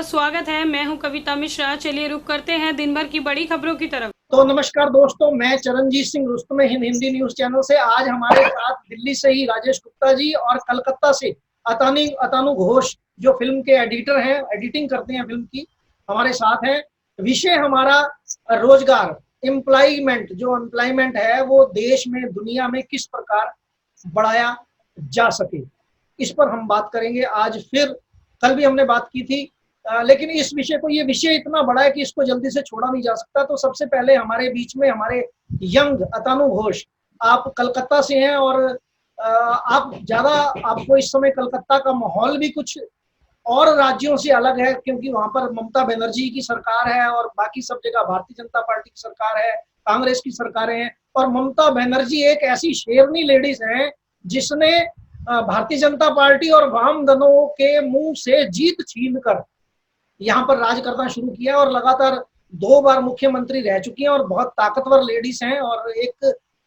बहुत स्वागत है। मैं हूं कविता मिश्रा। चलिए रुक करते हैं दिन भर की बड़ी खबरों की तरफ। तो नमस्कार दोस्तों, मैं चरणजीत सिंह रुस्तमे हिंद हिंदी न्यूज चैनल से। आज हमारे साथ दिल्ली से ही राजेश गुप्ता जी और कलकत्ता से अतानु घोष, जो फिल्म के एडिटर हैं, एडिटिंग करते हैं फिल्म की, हमारे साथ हैं। विषय हमारा रोजगार, एम्प्लॉयमेंट। जो एम्प्लॉयमेंट है वो देश में, दुनिया में किस प्रकार बढ़ाया जा सके, इस पर हम बात करेंगे आज। फिर कल भी हमने बात की थी, लेकिन इस विषय को, ये विषय इतना बड़ा है कि इसको जल्दी से छोड़ा नहीं जा सकता। तो सबसे पहले हमारे बीच में हमारे यंग अतानु घोष, आप कलकत्ता से हैं और आप ज्यादा, आपको इस समय कलकत्ता का माहौल भी कुछ और राज्यों से अलग है, क्योंकि वहां पर ममता बनर्जी की सरकार है और बाकी सब जगह भारतीय जनता पार्टी की सरकार है, कांग्रेस की सरकारें हैं। और ममता बनर्जी एक ऐसी शेरनी लेडीज है जिसने भारतीय जनता पार्टी और वाम दलों के मुंह से जीत छीन कर यहाँ पर राज करना शुरू किया और लगातार 2 बार मुख्यमंत्री रह चुकी हैं और बहुत ताकतवर लेडीज हैं और एक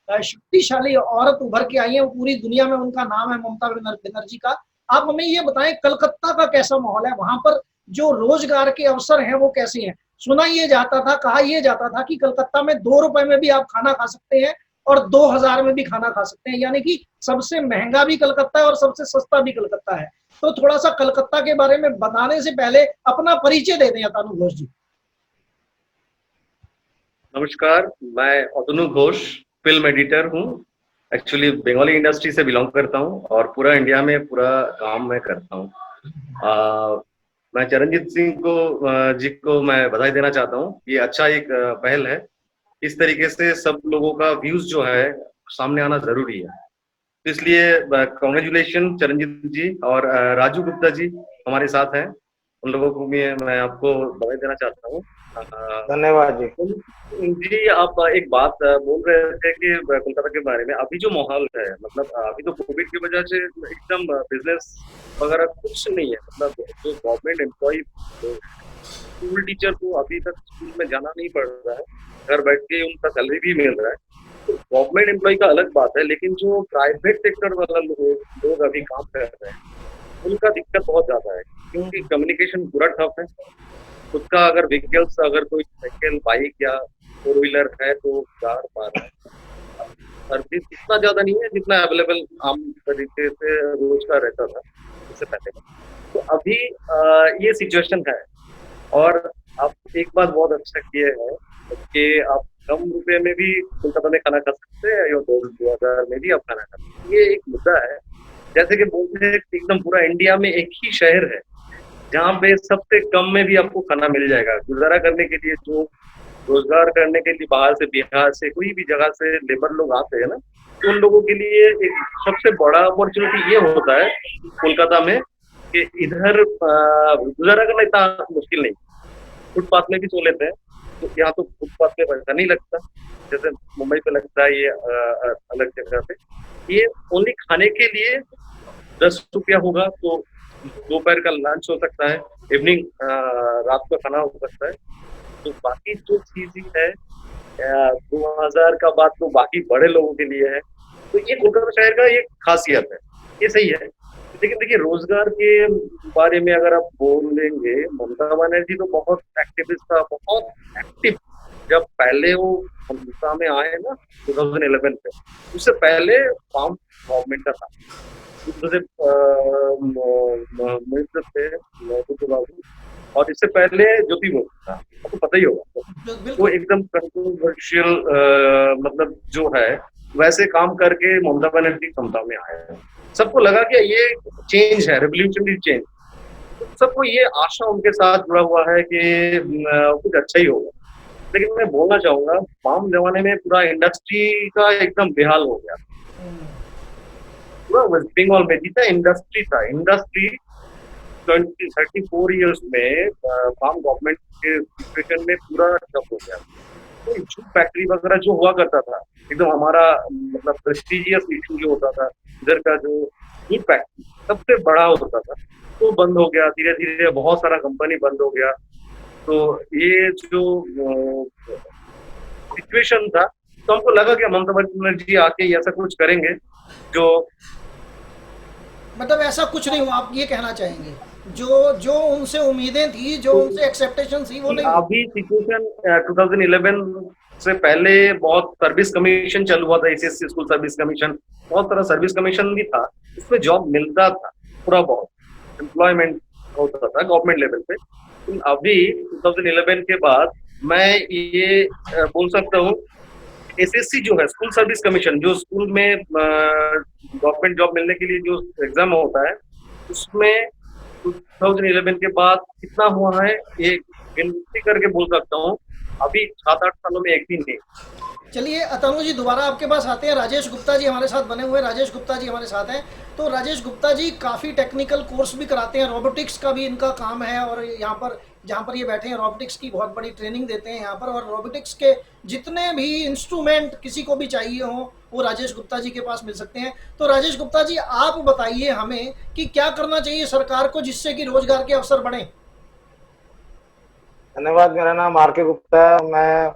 शक्तिशाली औरत उभर के आई है। पूरी दुनिया में उनका नाम है, ममता बनर्जी का। आप हमें ये बताएं, कलकत्ता का कैसा माहौल है, वहां पर जो रोजगार के अवसर हैं वो कैसे हैं? सुना ये जाता था, कहा यह जाता था कि कलकत्ता में 2 रुपए में भी आप खाना खा सकते हैं और 2,000 में भी खाना खा सकते हैं, यानी कि सबसे महंगा भी कलकत्ता है और सबसे सस्ता भी कलकत्ता है। तो थोड़ा सा कलकत्ता के बारे में बताने से पहले अपना परिचय दे दें अतानु घोष जी। नमस्कार, मैं अतनु घोष फिल्म एडिटर हूँ। एक्चुअली बंगाली इंडस्ट्री से बिलोंग करता हूँ और पूरा इंडिया में पूरा काम मैं करता हूँ। मैं चरणजीत सिंह जी को मैं बधाई देना चाहता हूँ। ये अच्छा एक पहल है। इस तरीके से सब लोगों का व्यूज जो है सामने आना जरूरी है, इसलिए कॉन्ग्रेचुलेशन चरणजीत जी। और राजू गुप्ता जी हमारे साथ हैं, उन लोगों को भी मैं आपको बधाई देना चाहता हूँ। धन्यवाद जी। जी, आप एक बात बोल रहे थे कि कोलकाता के बारे में। अभी जो माहौल है, मतलब अभी तो कोविड की वजह से एकदम बिजनेस वगैरह कुछ नहीं है। मतलब जो गवर्नमेंट एम्प्लॉय, स्कूल टीचर को अभी तक स्कूल में जाना नहीं पड़ रहा है, घर बैठ के उनका सैलरी भी मिल रहा है। तो गवर्नमेंट एम्प्लॉय का अलग बात है, लेकिन जो प्राइवेट सेक्टर वाला लोग अभी काम कर रहे हैं उनका दिक्कत बहुत ज्यादा है, क्योंकि कम्युनिकेशन पूरा ठप है। उसका अगर व्हीकल्स, अगर कोई साइकिल, बाइक या 4 व्हीलर है तो जा पा रहा है। सर्विस इतना ज्यादा नहीं है जितना अवेलेबल आम तरीके से रोज का रहता था इससे पहले। तो अभी ये सिचुएशन है। और आप एक बात बहुत अच्छा किए हैं कि आप कम रुपए में भी कोलकाता में खाना खा सकते हैं या 2,000 में भी आप खाना खा सकते हैं। ये एक मुद्दा है। जैसे कि बोलते हैं एकदम पूरा इंडिया में एक ही शहर है जहाँ पे सबसे कम में भी आपको खाना मिल जाएगा। गुजारा करने के लिए, जो रोजगार करने के लिए बाहर से, बिहार से, कोई भी जगह से लेबर लोग आते हैं ना, तो उन लोगों के लिए एक सबसे बड़ा अपॉर्चुनिटी ये होता है कोलकाता में कि इधर गुजारा करना इतना मुश्किल नहीं। फुटपाथ में भी सो लेते हैं, तो यहाँ तो फुटपाथ पे पैसा नहीं लगता जैसे मुंबई पे लगता है। ये अलग जगह पे ये ओनली खाने के लिए 10 रुपया होगा तो दोपहर का लंच हो सकता है, इवनिंग रात का खाना हो सकता है। तो बाकी जो चीज है 2,000 का बात तो बाकी बड़े लोगों के लिए है। तो ये कोलकाता शहर का एक खासियत है, ये सही है। लेकिन देखिए, रोजगार के बारे में अगर आप बोलेंगे, ममता बनर्जी तो बहुत एक्टिविस्ट था, बहुत एक्टिव। जब पहले वो ममता में आए ना 2011 पे, उससे पहले फार्म गवर्नमेंट का था, दूसरे मिनिस्टर थे मोदी बाबू, और इससे पहले ज्योति मुखी था, आपको पता ही होगा। वो एकदम कंट्रोवर्शियल मतलब जो है वैसे काम करके ममता बनर्जी क्षमता में आए हैं। सबको लगा कि ये चेंज है, रेवोल्यूशनरी चेंज। तो सबको ये आशा उनके साथ जुड़ा हुआ है कि कुछ अच्छा ही होगा। लेकिन मैं बोलना चाहूंगा, वाम जमाने में पूरा इंडस्ट्री का एकदम बेहाल हो गया। पूरा वेस्ट बंगाल में जितना इंडस्ट्री था, इंडस्ट्री 34 ईयर्स में वाम गवर्नमेंट के सिचुएशन में पूरा ठप हो गया। तो जूट फैक्ट्री वगैरह जो हुआ करता था, एकदम हमारा मतलब प्रेस्टिजियस इशू जो होता था, इधर का जो जूट फैक्ट्री सबसे बड़ा होता था, तो बंद हो गया। धीरे धीरे बहुत सारा कंपनी बंद हो गया। तो ये जो सिचुएशन था, तो हमको लगा कि ममता बनर्जी आके ऐसा कुछ करेंगे जो, मतलब ऐसा कुछ नहीं हुआ, आप ये कहना चाहेंगे? जो जो उनसे उम्मीदें थी, जो उनसे एक्सेप्टेशन थी, वो नहीं हुई। अभी सिचुएशन 2011 से पहले बहुत सर्विस कमीशन चालू हुआ था, एसएससी स्कूल सर्विस कमीशन, बहुत तरह सर्विस कमीशन भी था, उसमें जॉब मिलता था, पूरा बहुत एम्प्लॉयमेंट होता था गवर्नमेंट लेवल पे। लेकिन अभी 2011 के बाद मैं ये बोल सकता हूँ, एसएससी जो है स्कूल सर्विस कमीशन, जो स्कूल में गवर्नमेंट जॉब मिलने के लिए जो एग्जाम होता है, उसमें 2011 के बाद कितना हुआ है ये गिनती करके बोल सकता हूँ, अभी 7-8 सालों में एक भी नहीं। चलिए अतनु जी, दोबारा आपके पास आते हैं। राजेश गुप्ता जी हमारे साथ बने हुए, राजेश गुप्ता जी हमारे साथ हैं। तो राजेश गुप्ता जी काफ़ी टेक्निकल कोर्स भी कराते हैं, रोबोटिक्स का भी इनका काम है, और यहाँ पर जहाँ पर ये बैठे हैं रोबोटिक्स की बहुत बड़ी ट्रेनिंग देते हैं यहाँ पर, और रोबोटिक्स के जितने भी इंस्ट्रूमेंट किसी को भी चाहिए हो वो राजेश गुप्ता जी के पास मिल सकते हैं। तो राजेश गुप्ता जी, आप बताइए हमें कि क्या करना चाहिए सरकार को जिससे कि रोजगार के अवसर बढ़े। धन्यवाद। मेरा नाम आर के गुप्ता है। मैं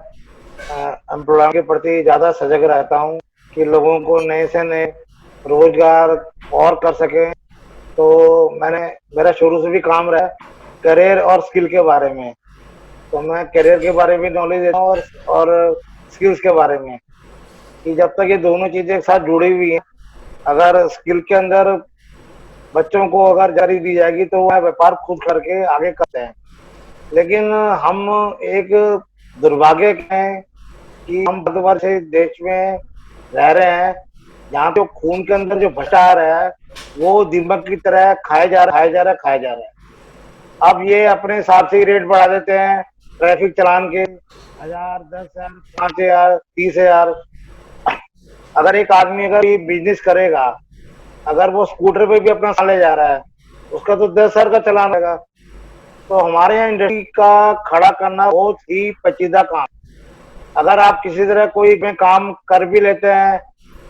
एम्प्लॉय के प्रति ज्यादा सजग रहता हूँ कि लोगों को नए से नए रोजगार और कर सके। तो मेरा शुरू से भी काम रहा है करियर और स्किल के बारे में। तो मैं करियर के बारे में नॉलेज देता हूँ और स्किल्स के बारे में, कि जब तक ये दोनों चीजें एक साथ जुड़ी हुई हैं, अगर स्किल के अंदर बच्चों को अगर जारी दी जाएगी तो वह व्यापार खुद करके आगे करते हैं। लेकिन हम एक दुर्भाग्य हैं कि हम भारतवर्ष देश में रह रहे हैं जहाँ पे खून के अंदर जो भ्रष्टाचार है वो दीमक की तरह खाया जा रहा है। अब ये अपने हिसाब से ही रेट बढ़ा देते हैं ट्रैफिक चालान के, 1000, 10,000, 5,000, 30,000। अगर एक आदमी अगर ये बिजनेस करेगा, अगर वो स्कूटर पे भी अपना सामान ले जा रहा है, उसका तो 10,000 का चालान रहेगा। तो हमारे यहाँ इंडस्ट्री का खड़ा करना बहुत ही पेचीदा काम। अगर आप किसी तरह कोई में काम कर भी लेते हैं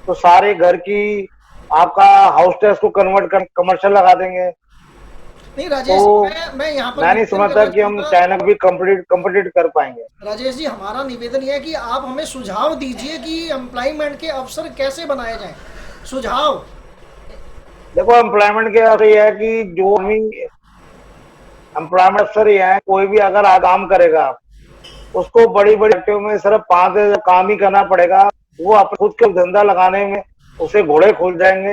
तो सारे घर की आपका हाउस टैक्स को कन्वर्ट कर कमर्शियल लगा देंगे। नहीं राजेश, तो मैं यहाँ पर मैं नहीं समझता कि हम चाइना को भी कम्पिटिट कर पाएंगे। राजेश जी, हमारा निवेदन यह है कि आप हमें सुझाव दीजिए कि एम्प्लॉयमेंट के अवसर कैसे बनाए जाएं। सुझाव देखो, एम्प्लॉयमेंट के अवसर यह है कि जो एम्प्लॉयमेंट अवसर ये है, कोई भी अगर काम करेगा उसको बड़ी बड़ी फैक्ट्रियों में सिर्फ 5 दिन काम ही करना पड़ेगा। वो अपने खुद के धंधा लगाने में उसे घोड़े खोल जाएंगे,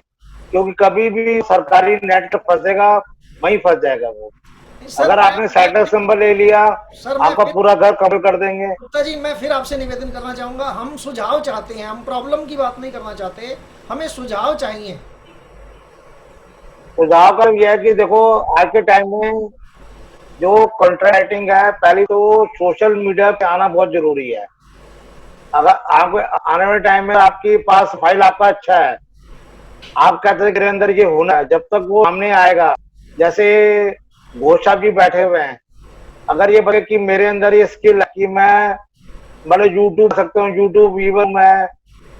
क्योंकि कभी भी सरकारी नेट फंसेगा वहीं फंस जाएगा वो। अगर आपने साइटस नंबर ले लिया, आपका पूरा घर कवर कर देंगे। गुप्ता जी, मैं फिर आपसे निवेदन करना चाहूंगा, हम सुझाव चाहते हैं, हम प्रॉब्लम की बात नहीं करना चाहते, हमें सुझाव चाहिए। सुझाव का यह है कि देखो, आज के टाइम में जो कॉन्ट्रैक्ट राइटिंग है, पहले तो सोशल मीडिया पे आना बहुत जरूरी है। अगर आप आने वाले टाइम में आपके पास फाइल आपका अच्छा है, आप कहते हैं कि अंदर ये होना है, जब तक वो सामने आएगा, जैसे घोष साहब जी बैठे हुए हैं, अगर ये बोले कि मेरे अंदर ये स्किल है कि मैं मतलब यूट्यूब सकता हूँ, यूट्यूब वीवर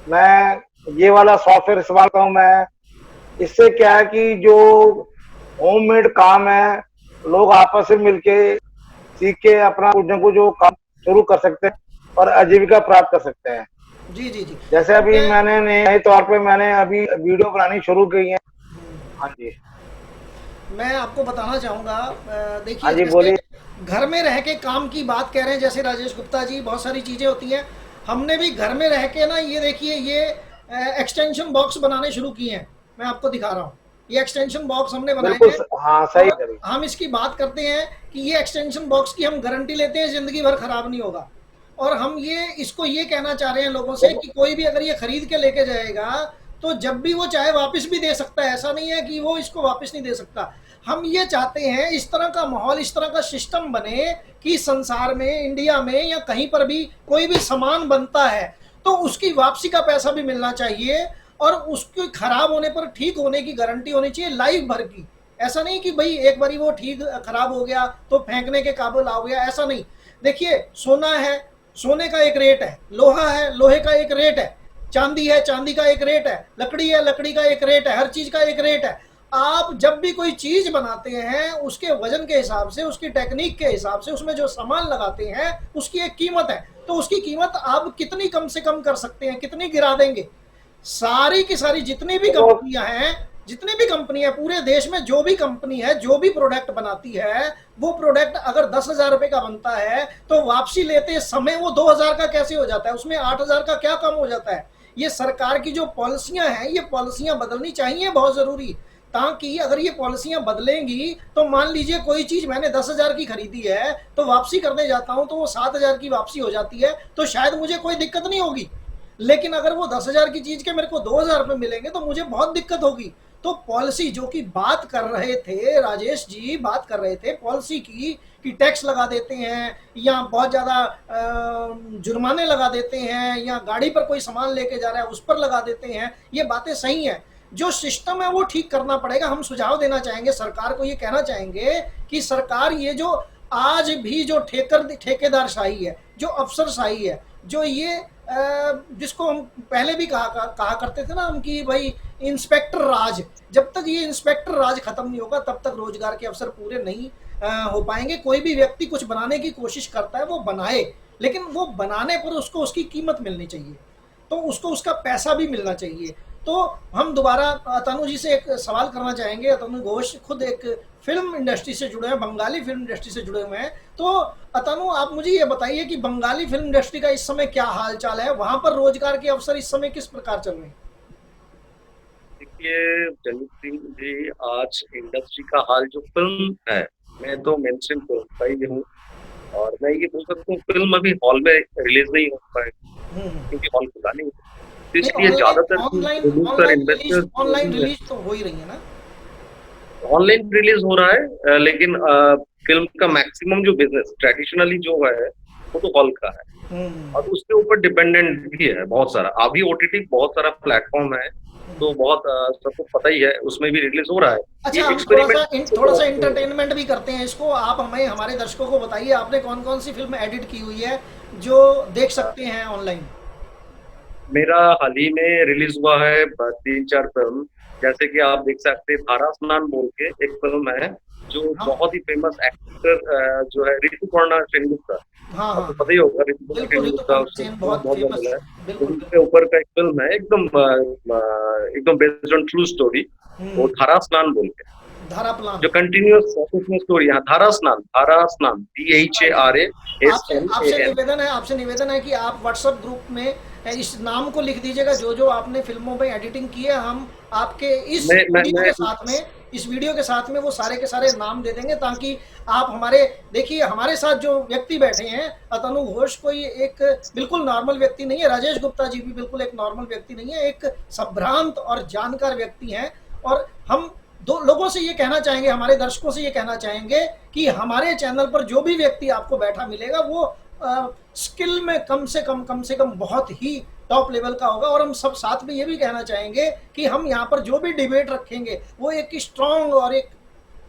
मैं ये वाला सॉफ्टवेयर इस्तेमाल करता हूँ मैं, इससे क्या है कि जो होममेड काम है लोग आपस में मिलके सीख के अपना कुछ न कुछ जो काम शुरू कर सकते हैं और आजीविका प्राप्त कर सकते हैं। जी जी जी, जैसे अभी मैंने नए तौर पे मैंने अभी वीडियो बनानी शुरू की है। हाँ जी, मैं आपको बताना चाहूंगा, देखिए, हाँ जी बोलिए। घर में रह के काम की बात कह रहे हैं जैसे राजेश गुप्ता जी, बहुत सारी चीजें होती हैं। हमने भी घर में रह के ना, ये देखिए, ये एक्सटेंशन बॉक्स बनाने शुरू किए हैं। मैं आपको दिखा रहा हूँ, ये एक्सटेंशन बॉक्स हमने बनाए हैं। हाँ सही, हम इसकी बात करते हैं कि ये एक्सटेंशन बॉक्स की हम गारंटी लेते हैं जिंदगी भर खराब नहीं होगा। और हम इसको ये कहना चाह रहे हैं लोगों से कि कोई भी अगर ये खरीद के लेके जाएगा तो जब भी वो चाहे वापस भी दे सकता है, ऐसा नहीं है कि वो इसको वापस नहीं दे सकता। हम ये चाहते हैं इस तरह का माहौल, इस तरह का सिस्टम बने कि संसार में, इंडिया में या कहीं पर भी कोई भी सामान बनता है तो उसकी वापसी का पैसा भी मिलना चाहिए, और उसके खराब होने पर ठीक होने की गारंटी होनी चाहिए लाइफ भर की। ऐसा नहीं कि भाई एक बारी वो ठीक खराब हो गया तो फेंकने के काबिल आ गया, ऐसा नहीं। देखिए, सोना है, सोने का एक रेट है, लोहा है, लोहे का एक रेट है, चांदी है, चांदी का एक रेट है, लकड़ी है, लकड़ी का एक रेट है, हर चीज का एक रेट है। आप जब भी कोई चीज बनाते हैं उसके वजन के हिसाब से, उसकी टेक्निक के हिसाब से, उसमें जो सामान लगाते हैं उसकी एक कीमत है। तो उसकी कीमत आप कितनी कम से कम कर सकते हैं, कितनी गिरा देंगे? सारी की सारी जितनी भी कंपनियां हैं जितनी भी कंपनी है पूरे देश में, जो भी कंपनी है, जो भी प्रोडक्ट बनाती है, वो प्रोडक्ट अगर 10,000 रुपए का बनता है तो वापसी लेते समय वो 2,000 का कैसे हो जाता है, उसमें 8,000 का क्या कम हो जाता है। ये सरकार की जो पॉलिसियां हैं, ये पॉलिसियां बदलनी चाहिए, बहुत जरूरी, ताकि अगर ये पॉलिसियां बदलेंगी तो मान लीजिए कोई चीज मैंने 10,000 की खरीदी है तो वापसी करने जाता हूं तो वो 7,000 की वापसी हो जाती है, तो शायद मुझे कोई दिक्कत नहीं होगी। लेकिन अगर वो 10,000 की चीज के मेरे को 2,000 रुपए मिलेंगे तो मुझे बहुत दिक्कत होगी। तो पॉलिसी जो कि बात कर रहे थे राजेश जी, बात कर रहे थे पॉलिसी की कि टैक्स लगा देते हैं या बहुत ज्यादा जुर्माने लगा देते हैं या गाड़ी पर कोई सामान लेके जा रहा है उस पर लगा देते हैं, ये बातें सही हैं। जो सिस्टम है वो ठीक करना पड़ेगा। हम सुझाव देना चाहेंगे सरकार को, ये कहना चाहेंगे कि सरकार ये जो आज भी जो ठेकेदार शाही है, जो अफसरशाही है, जो ये जिसको हम पहले भी कहा करते थे ना हम कि भाई इंस्पेक्टर राज, जब तक ये इंस्पेक्टर राज खत्म नहीं होगा तब तक रोजगार के अवसर पूरे नहीं हो पाएंगे। कोई भी व्यक्ति कुछ बनाने की कोशिश करता है वो बनाए, लेकिन वो बनाने पर उसको उसकी कीमत मिलनी चाहिए, तो उसको उसका पैसा भी मिलना चाहिए। तो हम दोबारा अतनु जी से एक सवाल करना चाहेंगे। अतनु घोष खुद एक फिल्म इंडस्ट्री से जुड़े हैं, बंगाली फिल्म इंडस्ट्री से जुड़े हुए हैं, तो अतनु आप मुझे ये बताइए कि बंगाली फिल्म इंडस्ट्री का इस समय क्या हाल चाल है, वहां पर रोजगार के अवसर इस समय किस प्रकार चल रहे हैं? देखिए जगजीत सिंह जी, आज इंडस्ट्री का हाल जो फिल्म है, मैं तो मेन स्ट्रीम फिल्म का ही हूँ और मैं ये बोल सकता हूँ फिल्म अभी हॉल में रिलीज नहीं हो पाए क्योंकि हॉल खुला नहीं, तो इसलिए ज्यादातर प्रोड्यूसर इन्वेस्टर्स ऑनलाइन रिलीज तो हो ही रही है ना, ऑनलाइन रिलीज हो रहा है, लेकिन फिल्म का मैक्सिमम जो बिजनेस ट्रेडिशनली जो है वो तो हॉल का है और उसके ऊपर डिपेंडेंट भी है बहुत सारा। अभी ओटीटी बहुत सारा प्लेटफॉर्म है, तो बहुत सबको पता ही है, उसमें भी रिलीज हो रहा है। अच्छा, हम थोड़ा सा इंटरटेनमेंट भी करते हैं इसको। आप हमें हमारे दर्शकों को बताइए आपने कौन कौन सी फिल्म एडिट की हुई है जो देख सकते हैं ऑनलाइन? मेरा हाल ही में रिलीज हुआ है 3-4 फिल्म, जैसे कि आप देख सकते हैं धारा स्नान बोल के एक फिल्म है जो बहुत ही फेमस एक्टर जो है ऋतुपर्णा सेनगुप्ता, हाँ हाँ, तो पता ही होगा ऋतुपर्णा सेनगुप्ता, बहुत फेमस है, उसके ऊपर का एक फिल्म है एकदम बेस्ड ऑन ट्रू स्टोरी, वो धारा स्नान बोल के, धारा प्लान जो कंटिन्यूअस स्टोरी है। धारा स्नान DHARASNAN। आपसे निवेदन है कि आप व्हाट्सएप ग्रुप में इस नाम को लिख दीजिएगा जो जो आपने फिल्मों में एडिटिंग की है। हम आपके इस वीडियो के साथ में वो सारे के सारे नाम दे देंगे, ताकि आप हमारे, देखिए हमारे साथ जो व्यक्ति बैठे हैं अतनु घोष कोई एक बिल्कुल नॉर्मल व्यक्ति नहीं है, राजेश गुप्ता जी भी बिल्कुल एक नॉर्मल व्यक्ति नहीं है, एक संभ्रांत और जानकार व्यक्ति हैं। और हम दो लोगों से ये कहना चाहेंगे, हमारे दर्शकों से ये कहना चाहेंगे कि हमारे चैनल पर जो भी व्यक्ति आपको बैठा मिलेगा वो स्किल में कम से कम बहुत ही टॉप लेवल का होगा। और हम सब साथ में ये भी कहना चाहेंगे कि हम यहाँ पर जो भी डिबेट रखेंगे वो एक स्ट्रांग और एक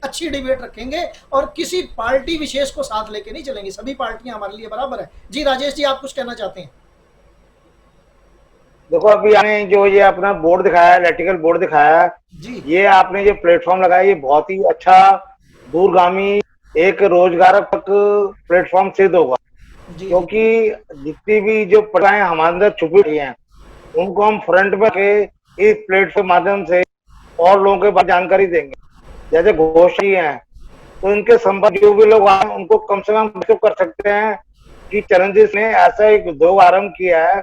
अच्छी डिबेट रखेंगे और किसी पार्टी विशेष को साथ लेके नहीं चलेंगे, सभी पार्टियां हमारे लिए बराबर है। जी राजेश जी, आप कुछ कहना चाहते हैं? देखो अभी आपने जो ये अपना बोर्ड दिखाया, इलेक्ट्रिकल बोर्ड दिखाया जी, ये आपने जो प्लेटफॉर्म लगाया ये बहुत ही अच्छा दूरगामी एक रोजगारक प्लेटफॉर्म सिद्ध होगा, क्योंकि जितनी भी जो पटाएं हमारे अंदर छुपी हुई हैं उनको हम फ्रंट में के इस प्लेटफॉर्म के माध्यम से और लोगों के बारे जानकारी देंगे। जैसे घोष जी हैं तो इनके संपर्क जो भी लोग आए उनको कम से कम तो कर सकते हैं कि चरणजीत ने ऐसा एक उद्योग आरम्भ किया है,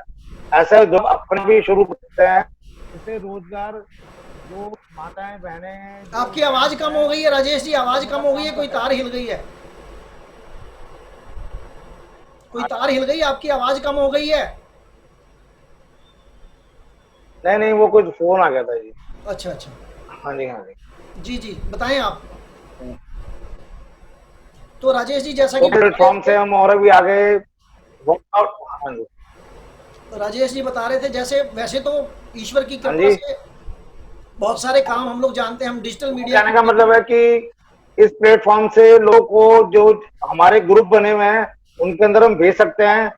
ऐसा उद्योग अपने भी शुरू करते हैं, इससे रोजगार जो माताएं बहनें हैं। आपकी आवाज कम हो गई है राजेश जी, आवाज कम हो गई है, कोई तार हिल गई है? कोई तार हिल गई, आपकी आवाज कम हो गई है? नहीं वो कुछ फोन आ गया था जी। अच्छा अच्छा, हाँ जी जी जी बताएं आप। तो राजेश जी जैसा कि प्लेटफॉर्म से हम और भी आगे हाँ जी, राजेश जी बता रहे थे, जैसे वैसे तो ईश्वर की कृपा से बहुत सारे काम हम लोग जानते हैं, हम डिजिटल मीडिया, कहने का मतलब है कि इस प्लेटफॉर्म से लोगों को जो हमारे ग्रुप बने हुए हैं उनके अंदर हम भेज सकते हैं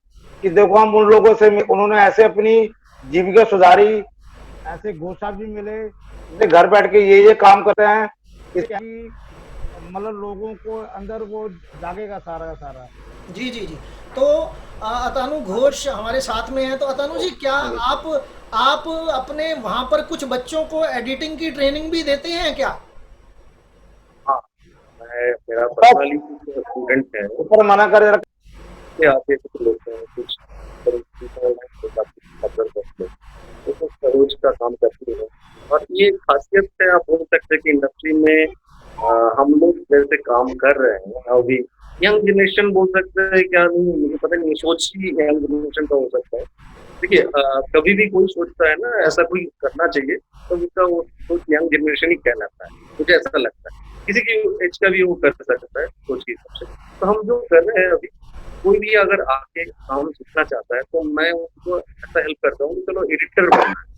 कि देखो हम उन लोगों से, उन्होंने ऐसे अपनी जीविका सुधारी, ऐसे घोष साहब जी मिले, घर बैठ के ये काम करते हैं, इसकी मतलब लोगों को अंदर वो जागेगा सारा का सारा। जी जी जी। तो अतानु घोष हमारे साथ में है। तो अतानु जी, क्या आप अपने वहां पर कुछ बच्चों को एडिटिंग की ट्रेनिंग भी देते हैं क्या? हाँ, मैं मेरा पर्सनली कुछ स्टूडेंट है ऊपर मना कर रखा। के आगे कुछ लोग हैं, कुछ वो तो सरोज का काम करती है। और ये खासियत है, आप बोल सकते हैं कि इंडस्ट्री में हम लोग जैसे काम कर रहे हैं अभी, यंग जनरेशन बोल सकते हैं क्या, नहीं मुझे पता नहीं, सोच ही यंग जनरेशन का हो सकता है। देखिए कभी भी कोई सोचता है ना ऐसा कोई करना चाहिए, तो उसका वो सोच यंग जनरेशन ही कहलाता है, मुझे ऐसा लगता है। किसी की एज का भी वो कर सकता है सोच के हिसाब से। तो हम जो कर रहे हैं अभी, कोई भी अगर आके काम सीखना चाहता है तो मैं उनको ऐसा हेल्प करता हूँ, चलो एडिटर बनना है,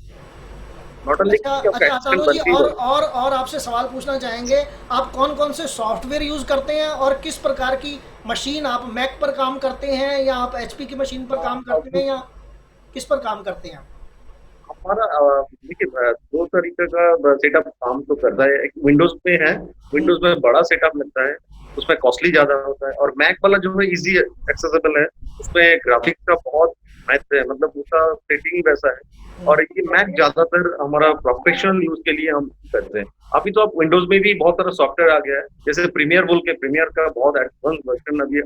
नॉट ओनली अच्छा कि आपका अच्छा एसिस्टेंट अतानु जी, बनते ही और रहो। और आपसे सवाल पूछना चाहेंगे, आप कौन कौन से सॉफ्टवेयर यूज करते हैं और किस प्रकार की मशीन? आप मैक पर काम करते हैं या आप एचपी की मशीन पर काम करते अब हैं या किस पर काम करते हैं आप? हमारा देखिए दो तरीके का सेटअप काम तो करता है। एक विंडोज पे है, हम्म, विंडोज में बड़ा सेटअप लगता है, उसमें कॉस्टली ज्यादा होता है। और मैक वाला जो है इजी एक्सेसिबल है, उसमें ग्राफिक्स का बहुत महत्व है, मतलब उसका सेटिंग वैसा है। और ये मैक ज्यादातर हमारा प्रोफेशनल यूज के लिए हम करते हैं। अभी तो आप विंडोज में भी बहुत सारा सॉफ्टवेयर आ गया है, जैसे प्रीमियर बोल के, प्रीमियर का बहुत एडवांस वर्जन अभी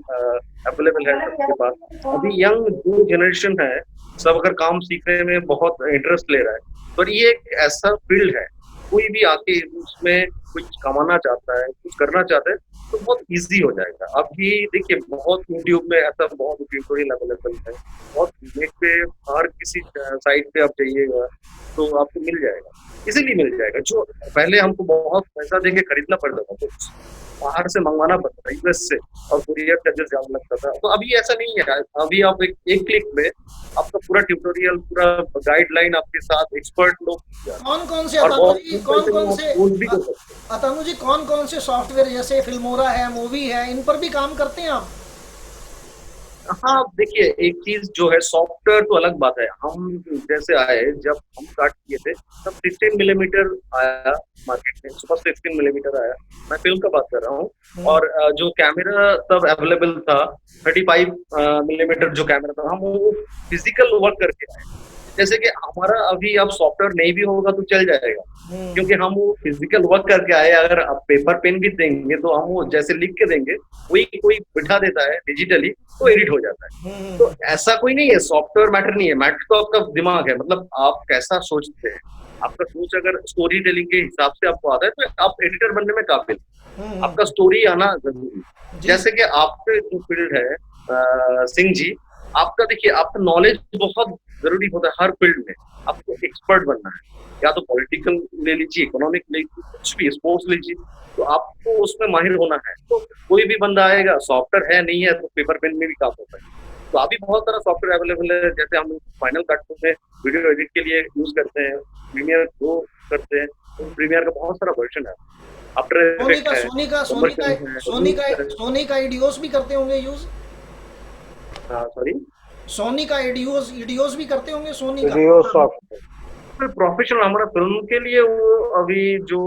अवेलेबल है सबके पास। अभी यंग जो जनरेशन है, सब अगर काम सीखने में बहुत इंटरेस्ट ले रहा है। पर ये एक ऐसा फील्ड है, कोई भी आके उसमें कुछ कमाना चाहता है, कुछ करना चाहता है, तो बहुत इजी हो जाएगा। अभी देखिए बहुत यूट्यूब में ऐसा बहुत ट्यूटोरियल अवेलेबल है, बहुत नेट पे हर किसी साइट पे आप जाइएगा तो आपको मिल जाएगा, इजीली मिल जाएगा। जो पहले हमको बहुत पैसा देके खरीदना पड़ता था, कुछ बाहर से मंगवाना पड़ता था यूएस से, और कुरियर चार्जेस ज्यादा लगता था। तो अभी ऐसा नहीं है, अभी आप एक क्लिक में आपका पूरा ट्यूटोरियल, पूरा गाइडलाइन आपके साथ एक्सपर्ट लोग, कौन कौन से और अतानु बहुत जी, कम कौन पैसे में कौन आप से कोर्स भी कर सकते हैं। अतानु जी, कौन कौन से सॉफ्टवेयर जैसे फिल्मोरा है, मूवी है, इन पर भी काम करते हैं आप? हाँ देखिए, एक चीज जो है, सॉफ्टवेयर तो अलग बात है। हम जैसे आए, जब हम स्टार्ट किए थे तब 16 मिलीमीटर आया मार्केट में, सुपर 16 मिलीमीटर आया, मैं फिल्म का बात कर रहा हूँ। हम्म, और जो कैमरा तब अवेलेबल था, 35 मिलीमीटर जो कैमरा था, हम वो फिजिकल वर्क करके आए। जैसे कि हमारा अभी अब सॉफ्टवेयर नहीं भी होगा तो चल जाएगा, हम्म, क्योंकि हम वो फिजिकल वर्क करके आए। अगर आप पेपर पेन भी देंगे तो हम वो जैसे लिख के देंगे, वही कोई बिठा देता है डिजिटली, तो एडिट हो जाता है। तो हम्म, ऐसा कोई नहीं है, सॉफ्टवेयर मैटर नहीं है, मैटर तो आपका दिमाग है, मतलब आप कैसा सोचते हैं। आपका सोच अगर स्टोरी टेलिंग के हिसाब से आपको आता है तो आप एडिटर बनने में काबिल। आपका स्टोरी आना जरूरी है। जी। जैसे कि आपके जो फील्ड है सिंह जी, आपका देखिए, आपका नॉलेज बहुत जरूरी होता है हर फील्ड में। आपको एक्सपर्ट बनना है, या तो पॉलिटिकल ले लीजिए, इकोनॉमिक ले लीजिए, कुछ भी, स्पोर्ट्स लीजिए, तो आपको उसमें माहिर होना है। तो कोई भी बंदा आएगा, सॉफ्टवेयर है नहीं है तो पेपर पेन में भी काम होता है। तो अभी बहुत सारा सॉफ्टवेयर अवेलेबल है, जैसे हम फाइनल कट में वीडियो एडिट के लिए यूज करते हैं, प्रीमियर प्रो करते हैं, तो प्रीमियर का बहुत सारा वर्जन है, आफ्टर सोनी इफेक्ट का है, सोनी का सोनी का कमर्शियल है, सोनी का है। सोनी का ईडियोस भी करते होंगे यूज? हाँ सॉरी, सोनी का ईडियोस ईडियोस भी करते होंगे सोनी का? Video soft. प्रोफेशनल हमारा फिल्म के लिए वो अभी जो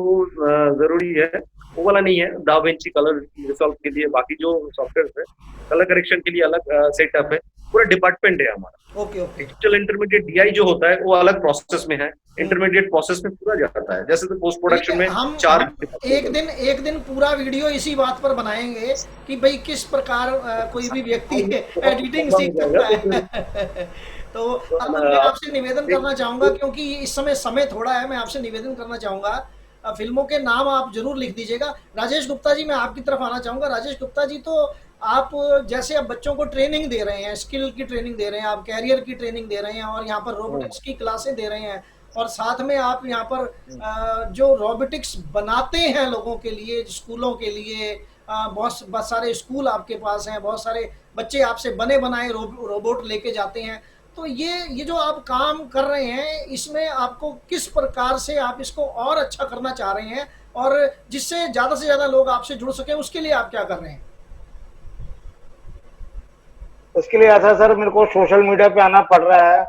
जरूरी है वो वाला नहीं है। दा विंची कलर रिजॉल्व के लिए, बाकी जो सॉफ्टवेयर है कलर करेक्शन के लिए अलग सेटअप है, पूरा डिपार्टमेंट है हमारा। Okay okay. Digital intermediate DI जो होता है वो अलग प्रोसेस में है, इंटरमीडिएट प्रोसेस में पूरा जाता है। जैसे तो पोस्ट ठीक है, प्रोडक्शन में हम 4 हम एक दिन पूरा वीडियो इसी बात पर बनाएंगे कि भाई किस प्रकार कोई भी व्यक्ति एडिटिंग हो सीख जाएगा सकता तो फिर है। तो अतुल, मैं आप आपसे निवेदन एक करना चाहूंगा, क्योंकि इस समय समय थोड़ा है, मैं आपसे निवेदन करना चाहूंगा, फिल्मों के नाम आप जरूर लिख दीजिएगा। राजेश गुप्ता जी, मैं आपकी तरफ आना चाहूंगा। राजेश गुप्ता जी, तो आप जैसे आप बच्चों को ट्रेनिंग दे रहे हैं, स्किल की ट्रेनिंग दे रहे हैं, आप कैरियर की ट्रेनिंग दे रहे हैं, और यहाँ पर रोबोटिक्स की क्लासें दे रहे हैं, और साथ में आप यहाँ पर जो रोबोटिक्स बनाते हैं लोगों के लिए, स्कूलों के लिए, बहुत बहुत सारे स्कूल आपके पास हैं, बहुत सारे बच्चे आपसे बने बनाए रोबोट लेके जाते हैं। तो ये जो आप काम कर रहे हैं, इसमें आपको किस प्रकार से आप इसको और अच्छा करना चाह रहे हैं, और जिससे ज़्यादा से ज़्यादा लोग आपसे जुड़ सकें, उसके लिए आप क्या कर रहे हैं? इसके लिए ऐसा सर, मेरे को सोशल मीडिया पे आना पड़ रहा है।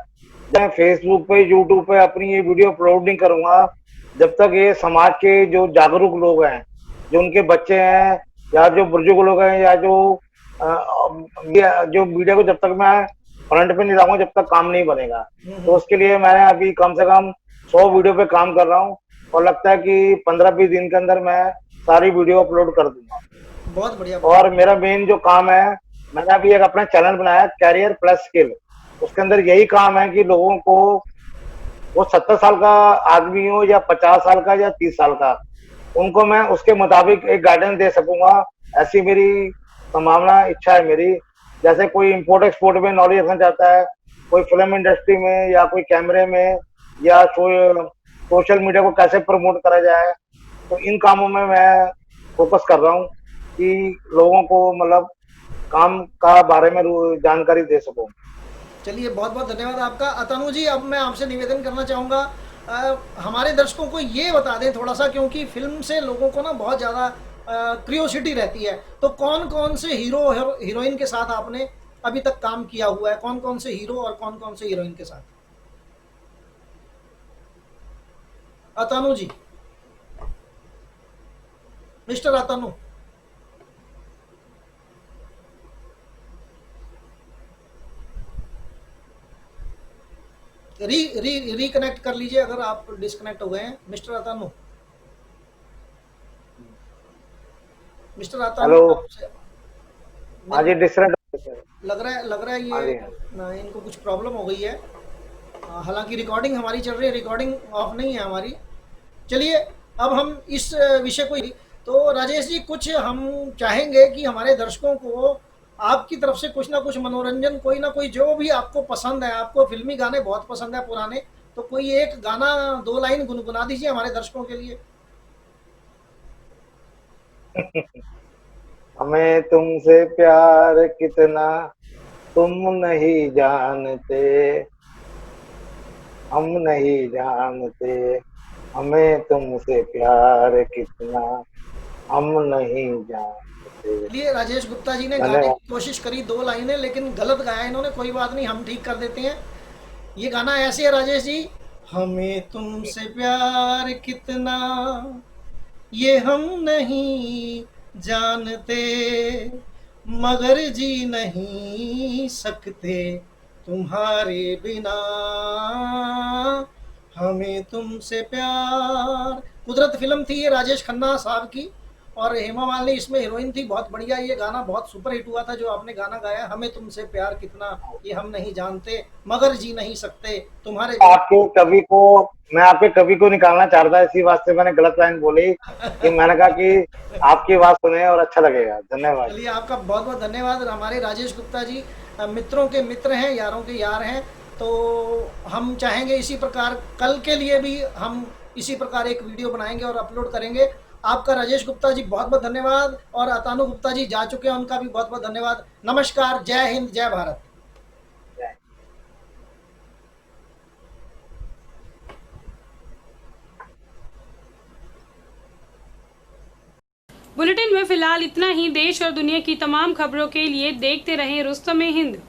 मैं फेसबुक पे, यूट्यूब पे अपनी ये वीडियो अपलोड नहीं करूंगा जब तक ये समाज के जो जागरूक लोग हैं, जो उनके बच्चे हैं या जो बुजुर्ग लोग हैं या जो मीडिया को जब तक मैं फ्रंट पे नहीं लाऊंगा जब तक काम नहीं बनेगा। तो उसके लिए मैंने अभी कम से कम 100 वीडियो पे काम कर रहा हूँ और लगता है कि 15-20 दिन के अंदर मैं सारी वीडियो अपलोड कर दूंगा। बहुत बढ़िया। और मेरा मेन जो काम है, मैंने अभी एक अपना चैनल बनाया कैरियर प्लस स्किल। उसके अंदर यही काम है कि लोगों को, वो 70 साल का आदमी हो या 50 साल का या 30 साल का, उनको मैं उसके मुताबिक एक गाइडेंस दे सकूंगा। ऐसी मेरी संभावना, इच्छा है मेरी। जैसे कोई इंपोर्ट एक्सपोर्ट में नॉलेज रखना चाहता है, कोई फिल्म इंडस्ट्री में या कोई कैमरे में या सोशल मीडिया को कैसे प्रमोट करा जाए, तो इन कामों में मैं फोकस कर रहा हूँ कि लोगों को मतलब काम का बारे में जानकारी दे सकूं। चलिए, बहुत बहुत धन्यवाद आपका। अतनु जी, अब मैं आपसे निवेदन करना चाहूँगा, हमारे दर्शकों को ये बता दें थोड़ा सा, क्योंकि फिल्म से लोगों को ना बहुत ज़्यादा क्रियोसिटी रहती है, तो कौन कौन से हीरो हीरोइन के साथ आपने अभी तक काम किया हुआ है, कौन कौन से हीरो और कौन कौन से हीरोइन के साथ? अतनु जी, मिस्टर अतनु। रिकनेक्ट कर लीजिए अगर आप डिस्कनेक्ट हो गए हैं। मिस्टर अतनु, मिस्टर अतनु। हेलो। हाँ जी, डिस्कनेक्ट लग रहा है ये ना, इनको कुछ प्रॉब्लम हो गई है। हालांकि रिकॉर्डिंग हमारी चल रही है, रिकॉर्डिंग ऑफ नहीं है हमारी। चलिए, अब हम इस विषय को, तो राजेश जी, कुछ हम चाहेंगे कि हमारे दर्शकों को आपकी तरफ से कुछ ना कुछ मनोरंजन, कोई ना कोई जो भी आपको पसंद है, आपको फिल्मी गाने बहुत पसंद है पुराने, तो कोई एक गाना 2 लाइन गुनगुना दीजिए हमारे दर्शकों के लिए। हमें तुमसे प्यार कितना तुम नहीं जानते, हम नहीं जानते, हमें तुमसे प्यार कितना हम नहीं जानते। चलिए, राजेश गुप्ता जी ने गाने की कोशिश करी 2 लाइनें, लेकिन गलत गाया इन्होंने। कोई बात नहीं, हम ठीक कर देते हैं। ये गाना ऐसे है राजेश जी, हमें तुमसे प्यार कितना ये हम नहीं जानते, मगर जी नहीं सकते तुम्हारे बिना, हमें तुमसे प्यार। कुदरत फिल्म थी ये, राजेश खन्ना साहब की, और हेमा मालिनी इसमें हीरोइन थी। बहुत बढ़िया, ये गाना बहुत सुपर हिट हुआ था जो आपने गाना गाया, हमें तुमसे प्यार कितना ये हम नहीं जानते, मगर जी नहीं सकते तुम्हारे। आपके कवि को, मैं आपके कवि को निकालना चाह रहा था, इसी वास्ते मैंने गलत लाइन बोली कि मैंने कहा कि आपकी बात सुने और अच्छा लगेगा। धन्यवाद। चलिए, आपका बहुत बहुत धन्यवाद। हमारे राजेश गुप्ता जी मित्रों के मित्र हैं, यारों के यार हैं, तो हम चाहेंगे इसी प्रकार कल के लिए भी हम इसी प्रकार एक वीडियो बनाएंगे और अपलोड करेंगे। आपका राजेश गुप्ता जी बहुत बहुत धन्यवाद, और अतानु गुप्ता जी जा चुके हैं, उनका भी बहुत बहुत धन्यवाद। नमस्कार, जय हिंद, जय भारत। बुलेटिन में फिलहाल इतना ही। देश और दुनिया की तमाम खबरों के लिए देखते रहें रुस्तमे हिंद।